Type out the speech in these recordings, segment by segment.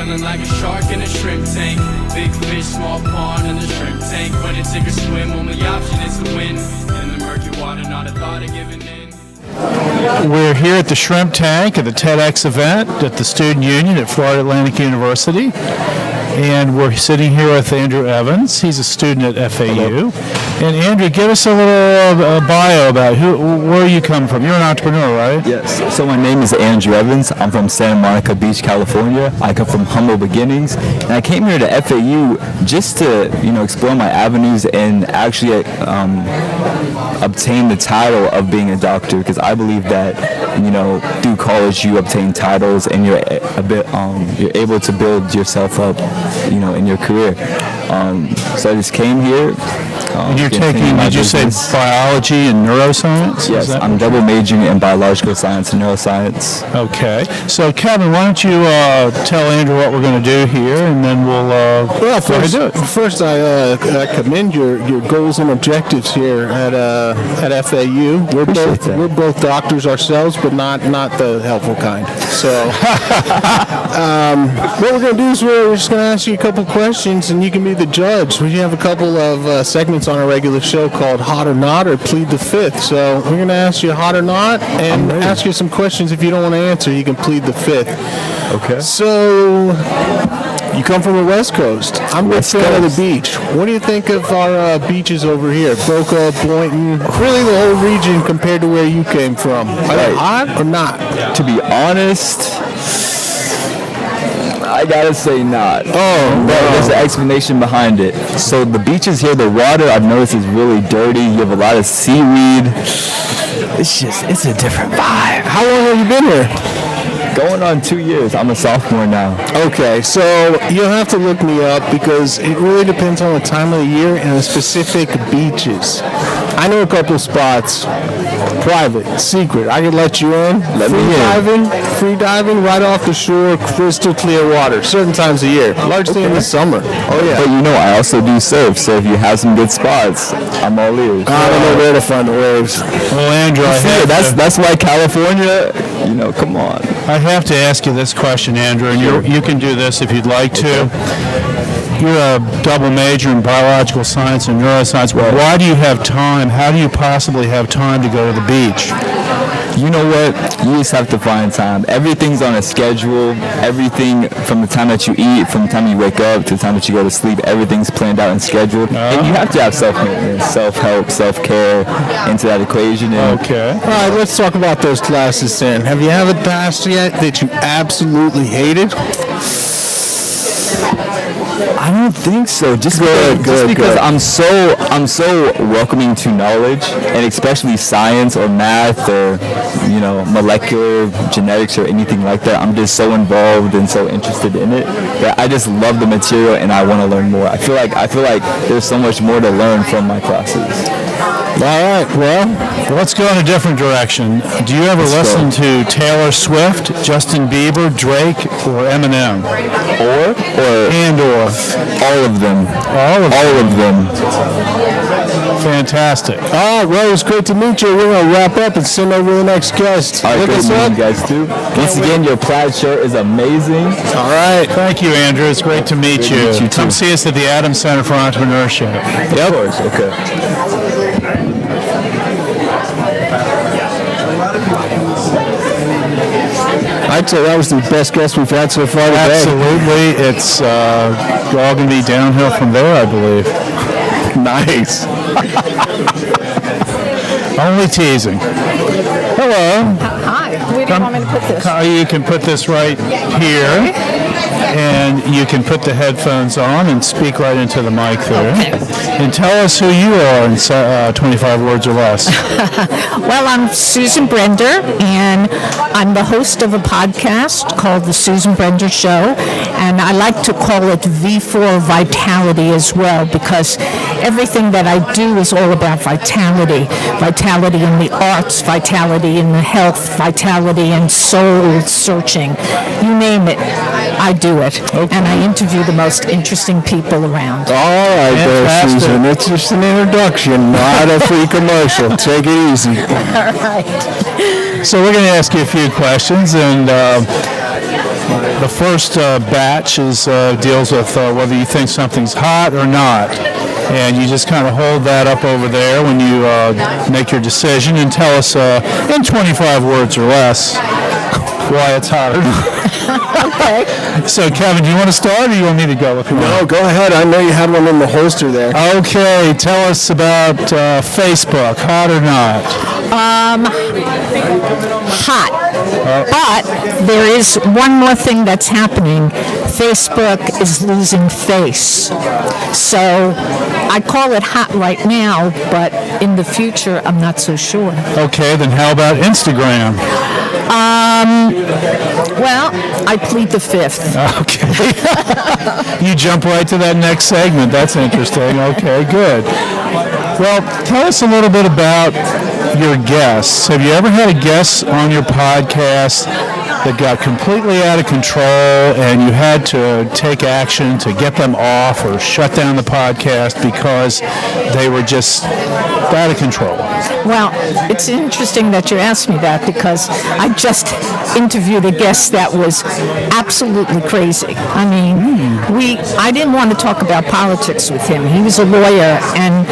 feeling like a shark in a shrimp tank. Big fish, small pond in the shrimp tank. When it sink or swim, only option is to win. In the murky water, not a thought of giving in. We're here at the Shrimp Tank at the Tedx event at the Student Union at Florida Atlantic University. And we're sitting here with Andrew Evans. He's a student at FAU. Hello. And Andrew, give us a little bio about where you come from. You're an entrepreneur, right? Yes. So my name is Andrew Evans. I'm from Santa Monica Beach, California. I come from humble beginnings, and I came here to FAU just to, explore my avenues and actually obtain the title of being a doctor, because I believe that, through college you obtain titles and you're able to build yourself up, in your career. So I just came here. And you're taking, did you say biology and neuroscience? Yes, I'm double majoring in biological science and neuroscience. Okay. So, Kevin, why don't you tell Andrew what we're going to do here, and then we'll First, I commend your goals and objectives here at FAU. We're both doctors ourselves, but not the helpful kind. So, what we're going to do is we're just going to ask you a couple questions, and you can be the judge. We have a couple of segments on our regular show called Hot or Not or Plead the Fifth. So we're going to ask you hot or not and ask you some questions. If you don't want to answer, you can plead the fifth. Okay. So you come from the West Coast. I'm a fan of the beach. What do you think of our beaches over here? Boca, Boynton, really the whole region compared to where you came from. Are they hot or not? To be honest, I gotta say not. There's an explanation behind it. So the beaches here, the water I've noticed is really dirty. You have a lot of seaweed. It's a different vibe. How long have you been here? Going on 2 years. I'm a sophomore now. Okay, so you'll have to look me up because it really depends on the time of the year and the specific beaches. I know a couple spots, private, secret. I can let you in. Free diving right off the shore, crystal clear water, certain times of year, largely in the summer. Oh yeah. But I also do surf, so if you have some good spots, I'm all ears. I don't know where to find the waves. Well, Andrew, that's why California, come on. I have to ask you this question, Andrew, and you can do this if you'd like to. You're a double major in biological science and neuroscience. Right. Why do you have time? How do you possibly have time to go to the beach? You know what? You just have to find time. Everything's on a schedule. Everything from the time that you eat, from the time you wake up to the time that you go to sleep, everything's planned out and scheduled. And you have to have self-maintenance, self-help, self-care into that equation. Okay. All right, let's talk about those classes then. Have you ever passed yet that you absolutely hated? I don't think so. Just because I'm so welcoming to knowledge, and especially science or math or molecular genetics or anything like that. I'm just so involved and so interested in it that I just love the material and I want to learn more. I feel like there's so much more to learn from my classes. All right, well, let's go in a different direction. Do you ever listen to Taylor Swift, Justin Bieber, Drake, or Eminem? Or all of them. All of them. Fantastic. All right, well, it was great to meet you. We're going to wrap up and send over the next guest. All right, good to meet you guys, too. Once again, your plaid shirt is amazing. All right. Thank you, Andrew. It's great to meet you. Come see us at the Adams Center for Entrepreneurship. Of course. Okay. I'd say that was the best guest we've had so far today. Absolutely. It's all going to be downhill from there, I believe. Nice. Only teasing. Hello. Hi. Where do you want me to put this? You can put this right here. And you can put the headphones on and speak right into the mic there. Okay. And tell us who you are in 25 words or less. Well, I'm Susan Brender, and I'm the host of a podcast called The Susan Brender Show, and I like to call it V4 Vitality as well, because everything that I do is all about vitality. Vitality in the arts, vitality in the health, vitality in soul searching. You name it, I do it. Okay. And I interview the most interesting people around. All right, there, Susan. It's just an introduction, not a free commercial. Take it easy. All right. So we're going to ask you a few questions, and The first batch is deals with whether you think something's hot or not. And you just kind of hold that up over there when you make your decision and tell us in 25 words or less why it's hot or not. Okay. So, Kevin, do you want to start or you want me to go? No, go ahead. I know you had one in the holster there. Okay, tell us about Facebook, hot or not? Hot. But there is one more thing that's happening. Facebook is losing face. So I call it hot right now, but in the future, I'm not so sure. Okay, then how about Instagram? Well, I plead the fifth. Okay. You jump right to that next segment. That's interesting. Okay, good. Well, tell us a little bit about your guests. Have you ever had a guest on your podcast that got completely out of control and you had to take action to get them off or shut down the podcast because they were just out of control? Well, it's interesting that you asked me that because I just interviewed a guest that was absolutely crazy. I mean, I didn't want to talk about politics with him. He was a lawyer, and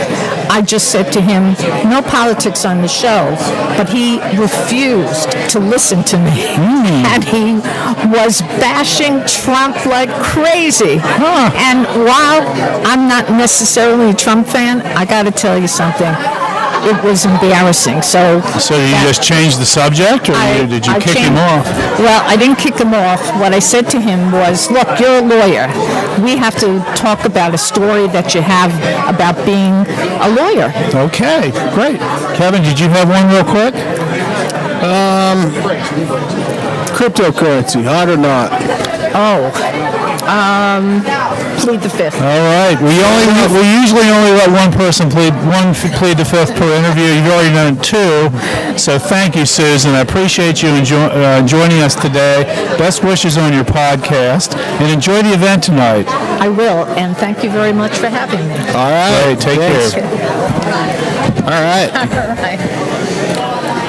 I just said to him, no politics on the show, but he refused to listen to me. And he was bashing Trump like crazy. And while I'm not necessarily a Trump fan, I got to tell you something. It was embarrassing. So did you just change the subject, or did you kick him off? Well, I didn't kick him off. What I said to him was, look, you're a lawyer. We have to talk about a story that you have about being a lawyer. Okay, great. Kevin, did you have one real quick? Cryptocurrency, hot or not? Plead the fifth. All right. We usually only let one person plead the fifth per interview. You've already done two. So thank you, Susan. I appreciate you joining us today. Best wishes on your podcast, and enjoy the event tonight. I will, and thank you very much for having me. All right. Take care. All right.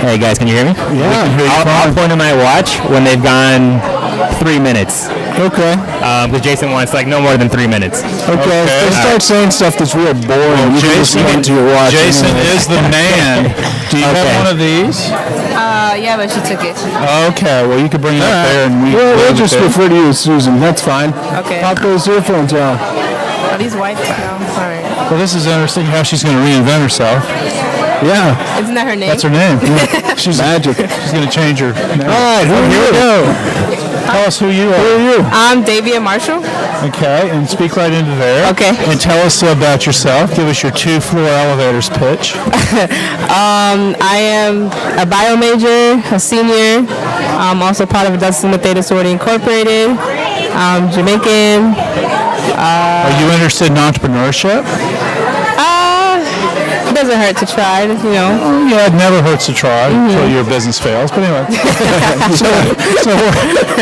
Hey guys, can you hear me? Yeah. I'll point to my watch when they've gone 3 minutes. Okay. Because Jason wants like no more than 3 minutes. Okay. If they start saying stuff that's real boring, you can just get into your watch. Jason is the man. Do you have one of these? Yeah, but she took it. Okay. Well, you can bring it up there, and We'll just refer to you as Susan. That's fine. Okay. Pop those earphones on. Are these white? No, sorry. Well, this is interesting how she's going to reinvent herself. Yeah. Isn't that her name? That's her name. She's magic. She's going to change her name. All right. Here we go. Tell us who you are. Who are you? I'm Davia Marshall. Okay, and speak right into there. Okay. And tell us about yourself. Give us your 2-floor elevators pitch. I am a bio major, a senior. I'm also part of Adults with Theta Sorority Incorporated. I'm Jamaican. Are you interested in entrepreneurship? It doesn't hurt to try, you know. Oh, yeah, it never hurts to try until your business fails. But anyway, so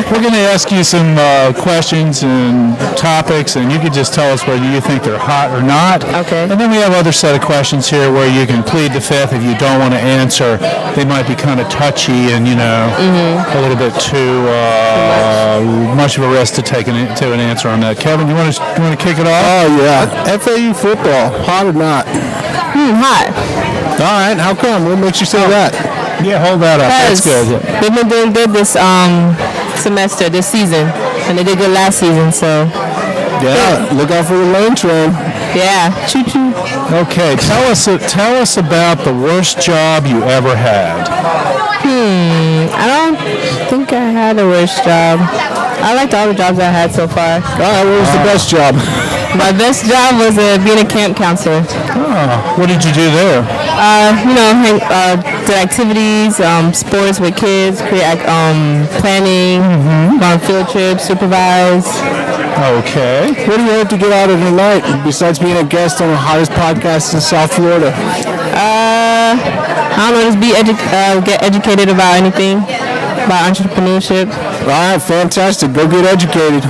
we're going to ask you some questions and topics, and you can just tell us whether you think they're hot or not. Okay. And then we have other set of questions here where you can plead the fifth if you don't want to answer. They might be kind of touchy and, a little bit too much of a risk to take an answer on that. Kevin, you want to kick it off? Oh, yeah. FAU football, hot or not? Hot. All right. How come? What makes you say that? Yeah, hold that up. That's good. They've been doing good this semester, this season, and they did good last season. So Yeah. Look out for the lane train. yeah, choo choo. Okay, tell us about the worst job you ever had. I don't think I had a worst job. I liked all the jobs I had so far. All right. What was the best job? My best job was being a camp counselor. Oh, what did you do there? Did activities, sports with kids, create planning, on field trips, supervise. Okay. What do you hope to get out of tonight besides being a guest on the hottest podcast in South Florida? I don't know, just get educated about anything, about entrepreneurship. All right. Fantastic. Go get educated.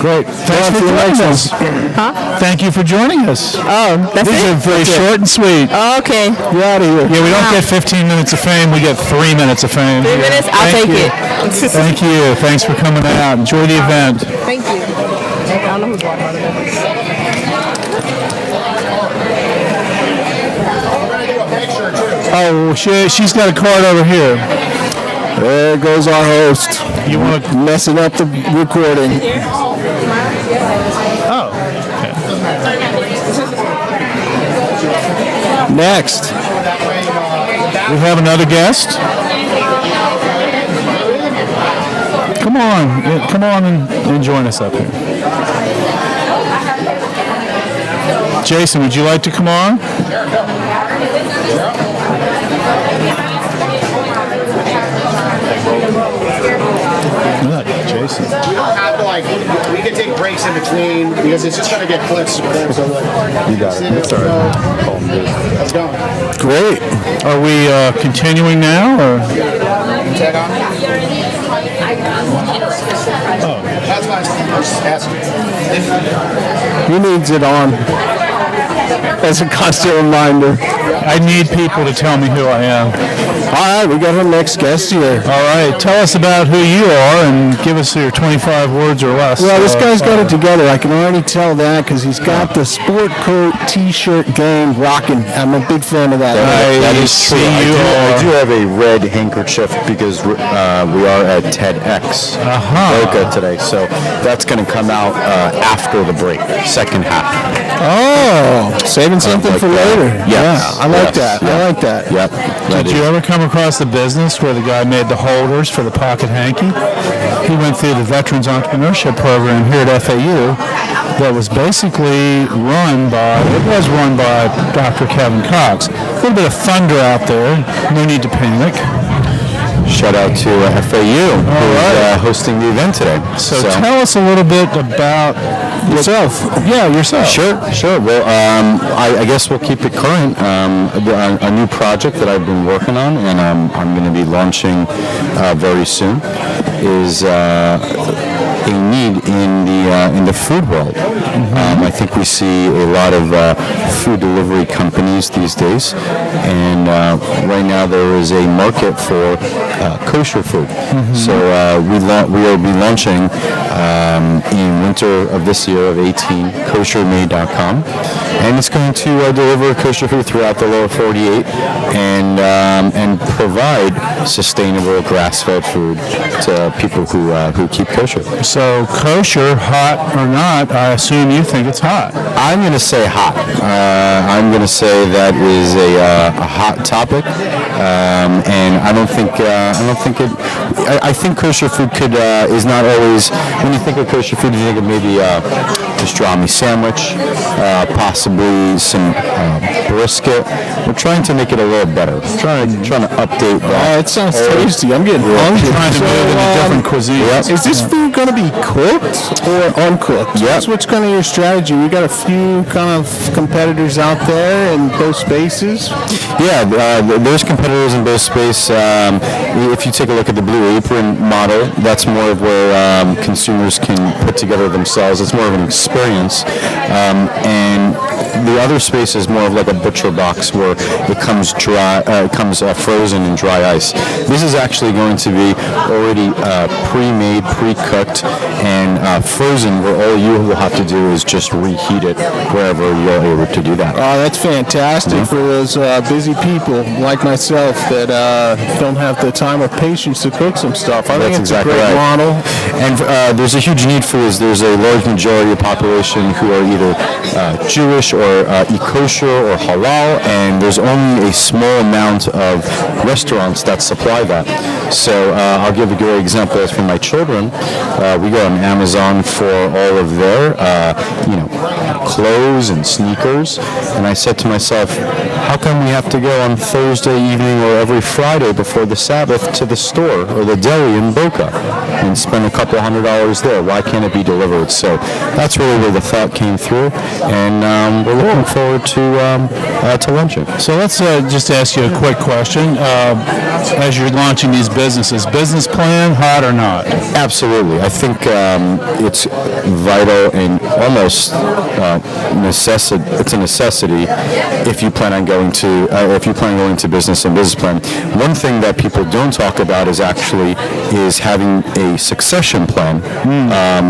Great. Thanks for joining us. Thank you for joining us. Oh, that's These are it? very short and sweet. Oh, okay. You're out of here. Yeah, we don't get 15 minutes of fame. We get 3 minutes of fame. 3 minutes? I'll Thank take you. it. Thank you. Thanks for coming out. Enjoy the event. Thank you. I don't know who's walking on it. Oh, she's got a card over here. There goes our host. You want to? Messing up the recording. Oh. Next. We have another guest. Come on. Come on and join us up here. Jason, would you like to come on? Look, Jason. We don't have to we can take breaks in between because it's just going to get clips. So You got it. It's all right. Let's go. Great. Are we continuing now, or? Tag on. That's fine. I was just asking. He needs it on. As a constant reminder. I need people to tell me who I am. All right, we got our next guest here. All right, tell us about who you are and give us your 25 words or less. Well, this guy's got it together. I can already tell that because he's got the sport coat T-shirt game rocking. I'm a big fan of that. That is see true. you I are. do have a red handkerchief because we are at Tedx Boca today, so that's going to come out after the break, second half. Oh, saving something like for that. later. Yes. Yeah, I like that. I like that. Yep. Did you ever come across the business where the guy made the holders for the pocket hanky? He went through the Veterans Entrepreneurship Program here at FAU that was basically run by Dr. Kevin Cox. A little bit of thunder out there. No need to panic. Shout out to FAU, who's hosting the event today. So tell us a little bit about yourself. Yeah, yourself. Sure. Well, I guess we'll keep it current. A new project that I've been working on, and I'm going to be launching very soon, is a need in the food world. I think we see a lot of food delivery companies these days, and right now there is a market for kosher food. So we will be launching in winter of this year of 18 koshermade.com, and it's going to deliver kosher food throughout the lower 48 and provide sustainable grass-fed food to people who keep kosher. So kosher, hot or not, I assume you think it's hot. I'm going to say hot. I'm going to say that is a hot topic, and I think kosher food is not always. When you think of kosher food, you think of maybe pastrami sandwich, possibly some brisket. We're trying to make it a little better. Trying to update that. Oh, it sounds tasty. I'm getting hungry. Trying to move into different cuisines. Is this food going to be cooked or uncooked? Yep. What's kind of your strategy? We got a few kind of competitors out there in both spaces. Yeah, there's competitors in both space. If you take a look at the Blue Apron model, that's more of where consumers can put together themselves. It's more of an experience. And the other space is more of like a butcher box where it comes frozen in dry ice. This is actually going to be already pre-made, pre-cooked, and frozen, where all you will have to do is just reheat it wherever you're able to do that. Oh, that's fantastic for those busy people like myself that don't have the time or patience to cook some stuff. I think it's exactly a great right. model. And there's a huge need for this. There's a large majority of the population who are either Jewish or eat kosher or halal, and there's only a small amount of restaurants that supply that. So I'll give a great example. As for my children, we go on Amazon for all of their clothes and sneakers, and I said to myself, how come we have to go on Thursday evening or every Friday before the Sabbath to the store or the deli in Boca and spend a couple $100 there? Why can't it be delivered? So that's really where the thought came through, and and we're looking forward to launching. So let's just ask you a quick question. As you're launching these businesses, business plan, hot or not? Absolutely. I think it's vital and almost it's a necessity if you plan on going to business and business plan. One thing that people don't talk about is having a succession plan,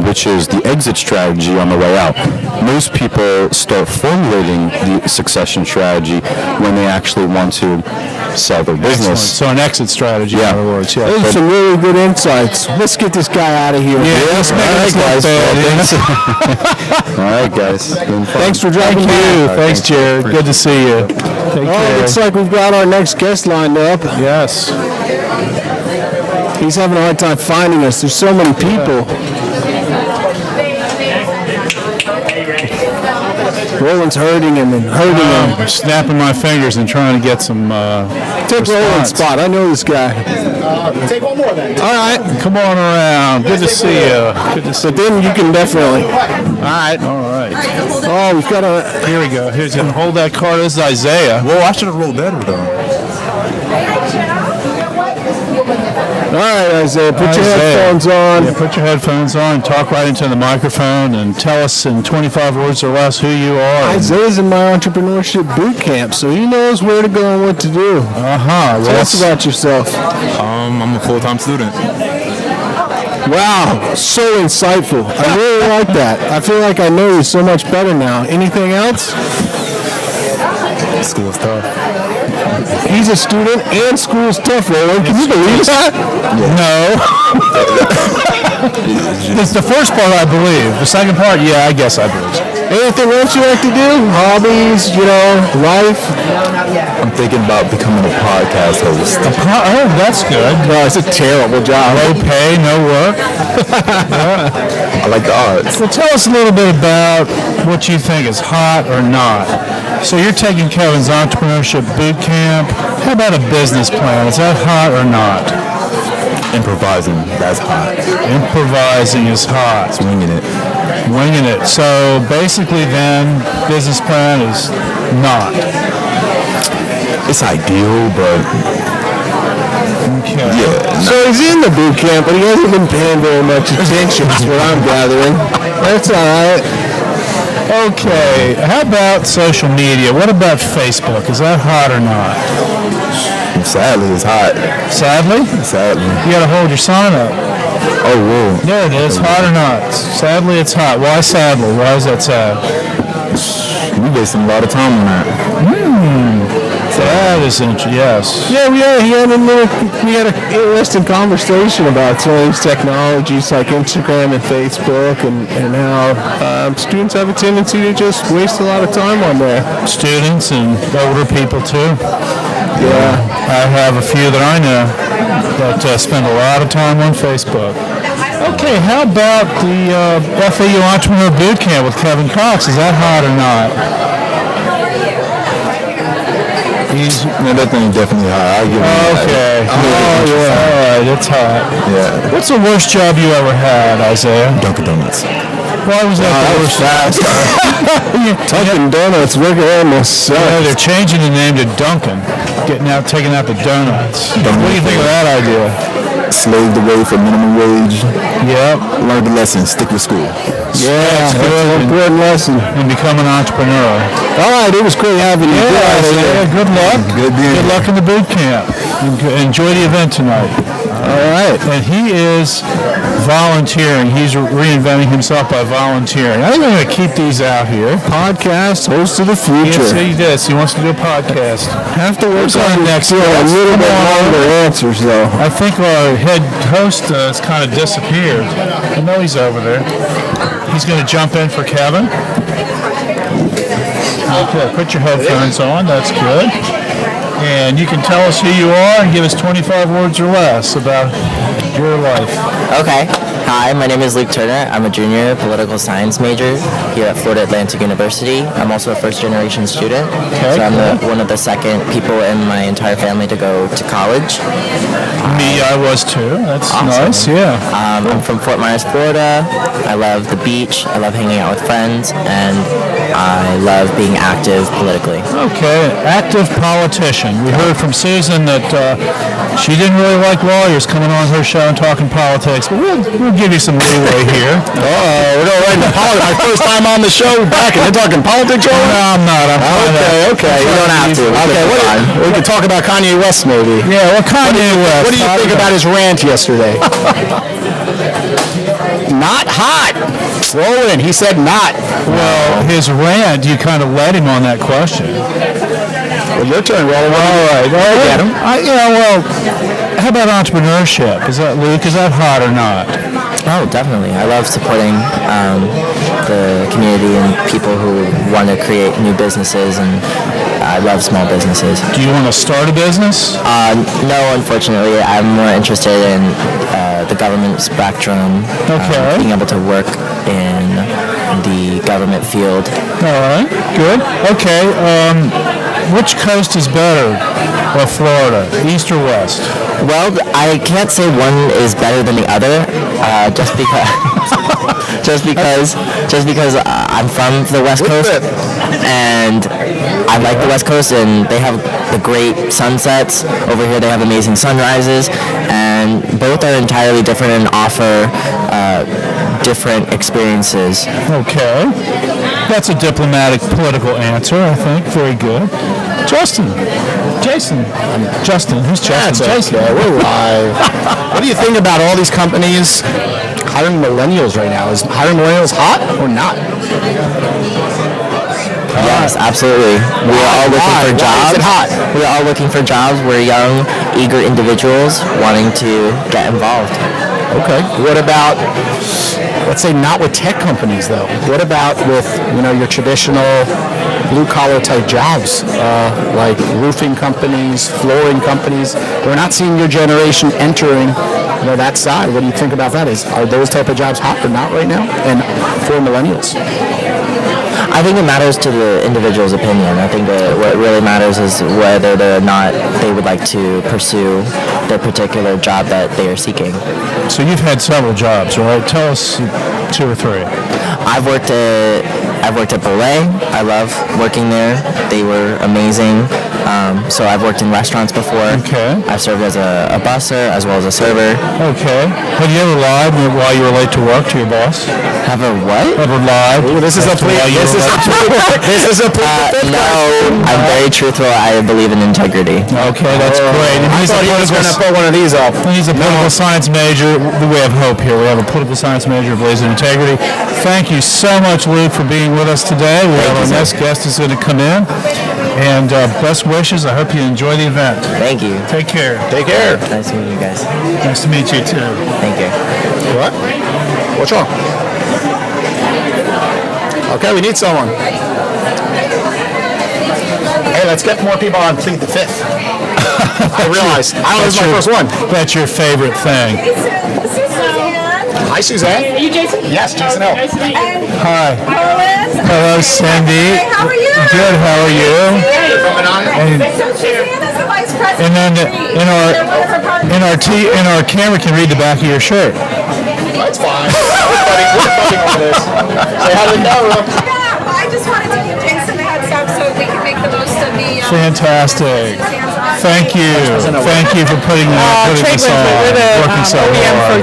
which is the exit strategy on the way out. Most people start formulating the succession strategy when they actually want to sell their business. Excellent. So an exit strategy, in other words. Yeah. Those are some really good insights. Let's get this guy out of here. Let's make this look bad. All right, guys. Thanks for dropping by. Thanks, Jared. Good to see you. Take care. Looks like we've got our next guest lined up. Yes. He's having a hard time finding us. There's so many people. Roland's hurting him and hurting him. I'm snapping my fingers and trying to get some Take Roland's spot. I know this guy. Take one more then. All right. Come on around. Good to see you. Good to see you. But then you can definitely. All right. Oh, we've got a. Here we go. Here's going to hold that card. This is Isaiah. Well, I should have rolled better, though. All right, Isaiah, put your headphones on. Yeah, put your headphones on. Talk right into the microphone and tell us in 25 words or less who you are. Isaiah's in my entrepreneurship boot camp, so he knows where to go and what to do. Tell us about yourself. I'm a full-time student. Wow, so insightful. I really like that. I feel like I know you so much better now. Anything else? School's tough. He's a student and school's tough, Roland. Can you believe that? No. It's the first part I believe. The second part, yeah, I guess I believe. Anything else you like to do? Hobbies, life? I'm thinking about becoming a podcast host. Oh, that's good. No, it's a terrible job. No pay, no work. I like the arts. So tell us a little bit about what you think is hot or not. So you're taking Kevin's entrepreneurship boot camp. How about a business plan? Is that hot or not? Improvising, that's hot. Improvising is hot. Winging it. Winging it. So basically then, business plan is not. It's ideal, but Okay. yeah. So he's in the boot camp, but he hasn't been paying very much attention, is what I'm gathering. That's all right. Okay. How about social media? What about Facebook? Is that hot or not? Sadly, it's hot. Sadly? Sadly. You gotta hold your sign up. Oh, whoa. There it is. Hot or not? Sadly, it's hot. Why sadly? Why is that sad? We wasting a lot of time on that. That is interesting. Yes. Yeah, we had an interesting conversation about some of these technologies like Instagram and Facebook and how students have a tendency to just waste a lot of time on there. Students and older people too. Yeah. I have a few that I know that spend a lot of time on Facebook. Okay, how about the FAU Entrepreneur Boot Camp with Kevin Cox? Is that hot or not? That thing is definitely hot. I'll give him that. Okay. Oh, yeah. All right, it's hot. Yeah. What's the worst job you ever had, Isaiah? Dunkin' Donuts. Why was that the worst? Dunkin' Donuts, working almost sucks. Yeah, they're changing the name to Dunkin'. Taking out the donuts. What do you think of that idea? Slaved away for minimum wage. Yep. Learned the lesson. Stick with school. Yeah, that's an important lesson. And become an entrepreneur. All right, it was great having you. Good luck. Good luck in the boot camp. Enjoy the event tonight. All right. And he is volunteering. He's reinventing himself by volunteering. I think I'm going to keep these out here. Podcast, host of the future. Yes, he does. He wants to do a podcast. Have to work on next. A little bit longer answers, though. I think our head host has kind of disappeared. I know he's over there. He's going to jump in for Kevin. Okay, put your headphones on. That's good. And you can tell us who you are and give us 25 words or less about your life. Okay. Hi, my name is Luke Turner. I'm a junior political science major here at Florida Atlantic University. I'm also a first-generation student, so I'm one of the second people in my entire family to go to college. Me, I was too. That's Awesome. nice, yeah. I'm from Fort Myers, Florida. I love the beach. I love hanging out with friends, and I love being active politically. Okay, active politician. We heard from Susan that she didn't really like lawyers coming on her show and talking politics, but we'll give you some leeway here. We're going right into politics. My first time on the show back, and they're talking politics over? No, I'm not. Okay. You don't have to. Okay, we can talk about Kanye West maybe. Yeah, well, Kanye West. What do you think about his rant yesterday? Not hot. Throw in. He said not. Well, his rant, you kind of led him on that question. Well, your turn, Roll. All right. Get him. How about entrepreneurship? Is that, Luke, is that hot or not? Oh, definitely. I love supporting the community and people who want to create new businesses, and I love small businesses. Do you want to start a business? No, unfortunately. I'm more interested in the government spectrum, being able to work in the government field. All right, good. Okay, which coast is better of Florida, east or west? Well, I can't say one is better than the other, just because I'm from the West Coast, and I like the West Coast, and they have the great sunsets. Over here, they have amazing sunrises, and both are entirely different and offer different experiences. Okay, that's a diplomatic, political answer, I think. Very good. Jason. Justin. Who's Justin? Jason. Okay, we're live. What do you think about all these companies hiring millennials right now? Is hiring millennials hot or not? Yes, absolutely. We're all looking for jobs. Why is it hot? We're all looking for jobs. We're young, eager individuals wanting to get involved. Okay. What about, let's say, not with tech companies though? What about with your traditional blue-collar type jobs, like roofing companies, flooring companies? We're not seeing your generation entering that side. What do you think about that? Are those type of jobs hot or not right now? And for millennials? I think it matters to the individual's opinion. I think that what really matters is whether or not they would like to pursue the particular job that they are seeking. So you've had several jobs, right? Tell us 2 or 3. I've worked at Belay. I love working there. They were amazing. So I've worked in restaurants before. Okay. I've served as a busser as well as a server. Okay. Have you ever lied while you were late to work to your boss? Have a what? Ever lied? Ooh, this is a plea. No, I'm very truthful. I believe in integrity. Okay, that's great. And I thought he was going to put one of these up. He's a political science major. We have hope here. We have a political science major who believes in integrity. Thank you so much, Luke, for being with us today. We have our next guest is going to come in. And best wishes. I hope you enjoy the event. Thank you. Take care. Take care. Nice to meet you guys. Nice to meet you, too. Thank you. What? What's wrong? Okay, we need someone. Hey, let's get more people on Plead the Fifth. I realized. This is my first one. That's your favorite thing. Hi, Suzanne. Are you Jason? Yes, Jason L. Nice to meet you. Hi. Lois. Hello, Cindy. Hey, how are you? Good. How are you? So Suzanne is the vice president. And then in our camera can read the back of your shirt. That's fine. We're fighting over this. Say how did it go? Yeah, well, I just wanted to give Jason a heads up so we can make the most of the... Fantastic. Thank you. Thank you for putting this on. Working so hard.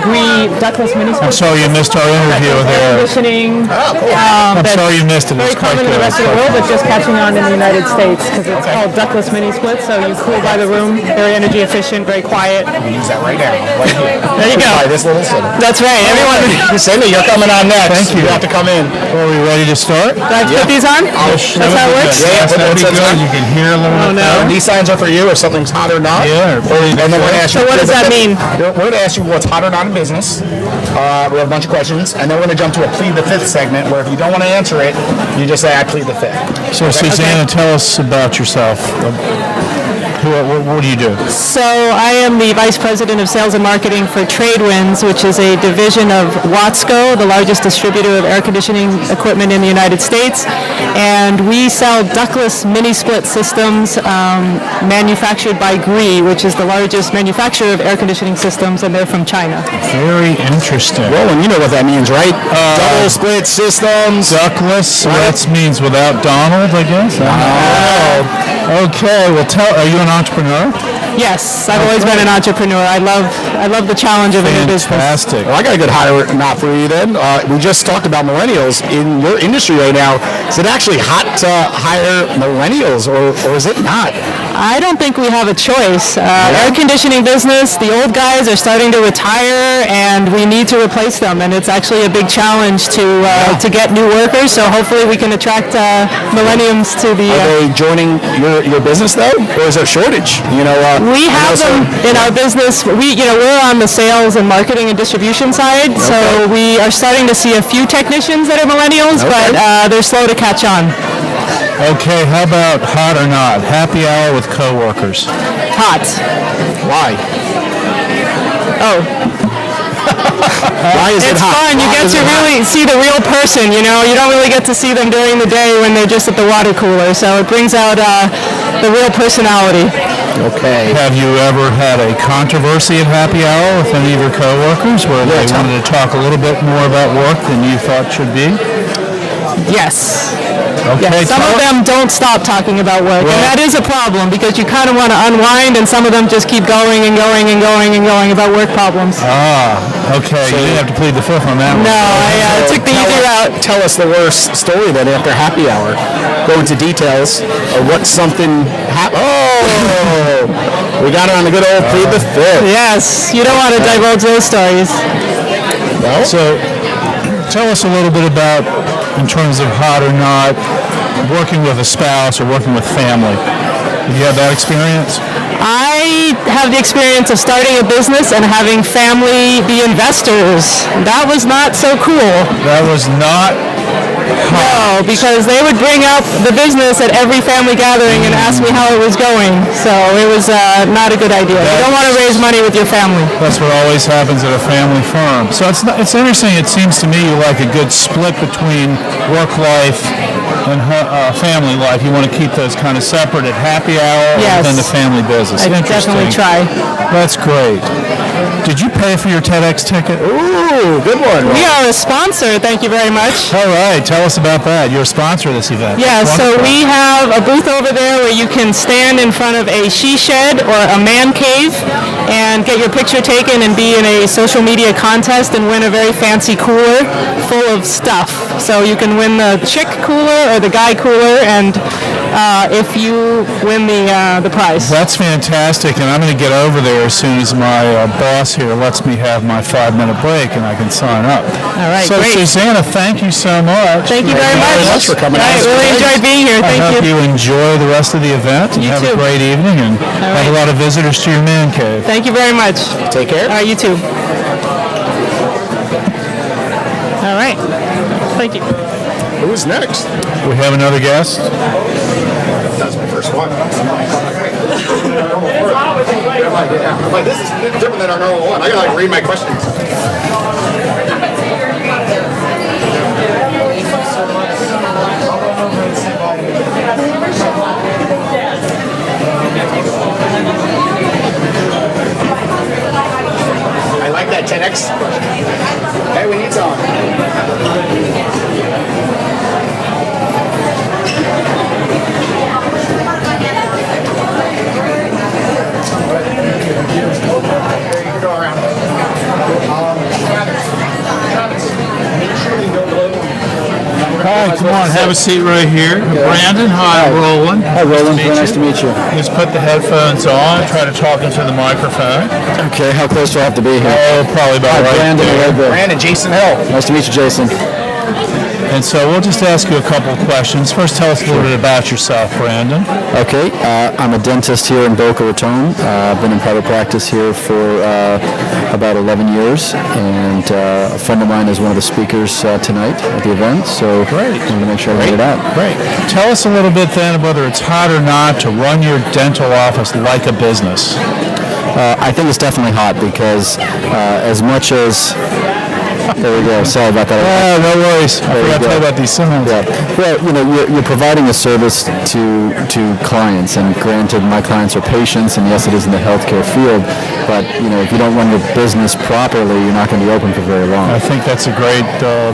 Douglas Mini I'm sorry you missed our interview with Eric. I'm sorry you missed it. Very common in the rest of the world, but just catching on in the United States because it's called ductless mini split. So you cool by the room, very energy efficient, very quiet. Use that right now. Right here. There you go. By this little city. That's right. Everyone, Cindy, you're coming on next. Thank you. You have to come in. Are we ready to start? do I have to put these on? That's how it works. Yeah, That'd be good. You can hear a little bit. no. These signs are for you if something's hot or not. Yeah. And then we're going to ask you. So what does that mean? We're going to ask you what's hot or not in business. We have a bunch of questions, and then we're going to jump to a Plead the Fifth segment where if you don't want to answer it, you just say, I plead the fifth. So, Susanna, tell us about yourself. What do you do? So I am the Vice President of Sales and Marketing for Tradewinds, which is a division of Watsco, the largest distributor of air conditioning equipment in the United States. And we sell ductless mini-split systems manufactured by Gree, which is the largest manufacturer of air conditioning systems, and they're from China. Very interesting. Well, and you know what that means, right? Double split systems. Ductless, so that means without Donald, I guess? Okay, well, are you an entrepreneur? Yes, I've always been an entrepreneur. I love the challenge of a new business. Fantastic. Well, I got a good hire knot for you then. We just talked about millennials in your industry right now. Is it actually hot to hire millennials, or is it not? I don't think we have a choice. Air conditioning business, the old guys are starting to retire, and we need to replace them. And it's actually a big challenge to get new workers. So hopefully we can attract millenniums to the. Are they joining your business though, or is there a shortage? We have them in our business. We're on the sales and marketing and distribution side, so we are starting to see a few technicians that are millennials, but they're slow to catch on. Okay, how about hot or not? Happy hour with coworkers. Hot. Why? Oh. Why is it hot? It's fun. You get to really see the real person, You don't really get to see them during the day when they're just at the water cooler, so it brings out the real personality. Okay. Have you ever had a controversy at happy hour with any of your coworkers where they wanted to talk a little bit more about work than you thought should be? Yes. Okay. Yeah, some of them don't stop talking about work, and that is a problem because you kind of want to unwind, and some of them just keep going and going and going and going about work problems. Okay. So you didn't have to plead the fifth on that one. No, I took the easy route. Tell us the worst story then after happy hour. Go into details of what something happened. Oh, we got it on the good old plead the fifth. Yes, you don't want to divulge those stories. Well, so tell us a little bit about, in terms of hot or not, working with a spouse or working with family. Do you have that experience? I have the experience of starting a business and having family be investors. That was not so cool. That was not No, because they would bring up the business at every family gathering and ask me how it was going. So it was not a good idea. You don't want to raise money with your family. That's what always happens at a family firm. So it's interesting. It seems to me you like a good split between work life and family life. You want to keep those kind of separate at happy hour and then the family business. I definitely try. That's great. Did you pay for your TEDx ticket? Ooh, good one. We are a sponsor. Thank you very much. All right. Tell us about that. You're a sponsor of this event. Yeah, so we have a booth over there where you can stand in front of a she shed or a man cave and get your picture taken and be in a social media contest and win a very fancy cooler full of stuff. So you can win the chick cooler or the guy cooler, and if you win the prize. That's fantastic, and I'm going to get over there as soon as my boss here lets me have my 5-minute break and I can sign up. All right, so great. Susanna, thank you so much. Thank you very much for coming I out. really enjoyed being here. Thank I hope you. you enjoy the rest of the event and You have too. a great evening and have a lot of visitors to your man cave. Thank you very much. Take care. All right, you too. All right. Thank you. Who's next? We have another guest. That's my first one. I'm like, this is different than our normal one. I gotta read my questions. I like that Tedx. Hey, we need some. Hi, come on, have a seat right here. Brandon, hi, Roland. Hi, Roland. Nice to meet you. Just put the headphones on, try to talk into the microphone. Okay, how close do I have to be here? Oh, probably about right Brandon, there. right there. Brandon, Jason Hill. Nice to meet you, Jason. And so we'll just ask you a couple of questions. First, tell us a little bit about yourself, Brandon. Okay, I'm a dentist here in Boca Raton. I've been in private practice here for about 11 years, and a friend of mine is one of the speakers tonight at the event, so Great. wanted to make sure I get it out. Great. Tell us a little bit then of whether it's hot or not to run your dental office like a business. I think it's definitely hot because as much as... There we go. Sorry about that. No worries. I forgot to tell you about these sounds. Yeah. Well, you're providing a service to clients, and granted, my clients are patients, and yes, it is in the healthcare field, but, if you don't run your business properly, you're not going to be open for very long. I think that's a great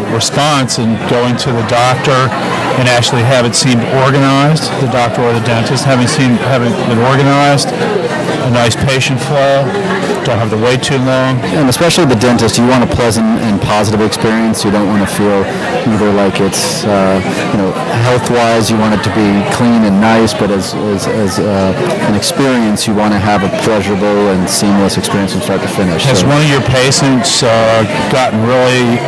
response in going to the doctor and actually have it seem organized, the doctor or the dentist, having it organized, a nice patient flow, don't have to wait too long. And especially the dentist, you want a pleasant and positive experience. You don't want to feel either like it's, health-wise, you want it to be clean and nice, but as an experience, you want to have a pleasurable and seamless experience from start to finish. Has one of your patients gotten really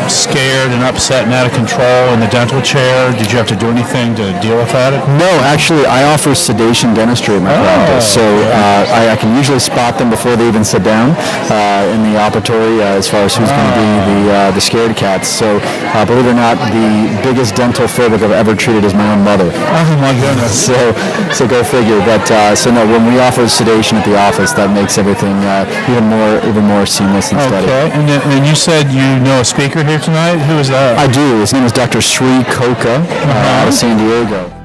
scared and upset and out of control in the dental chair? Did you have to do anything to deal with that? No, actually, I offer sedation dentistry at my practice, so I can usually spot them before they even sit down in the operatory as far as who's going to be the scared cats. So, believe it or not, the biggest dental phobic I've ever treated is my own mother. Oh my goodness! So go figure. But so no, when we offer sedation at the office, that makes everything even more seamless and steady. Okay, and you said you know a speaker here tonight. Who is that? I do. His name is Dr. Sri Koka out of San Diego.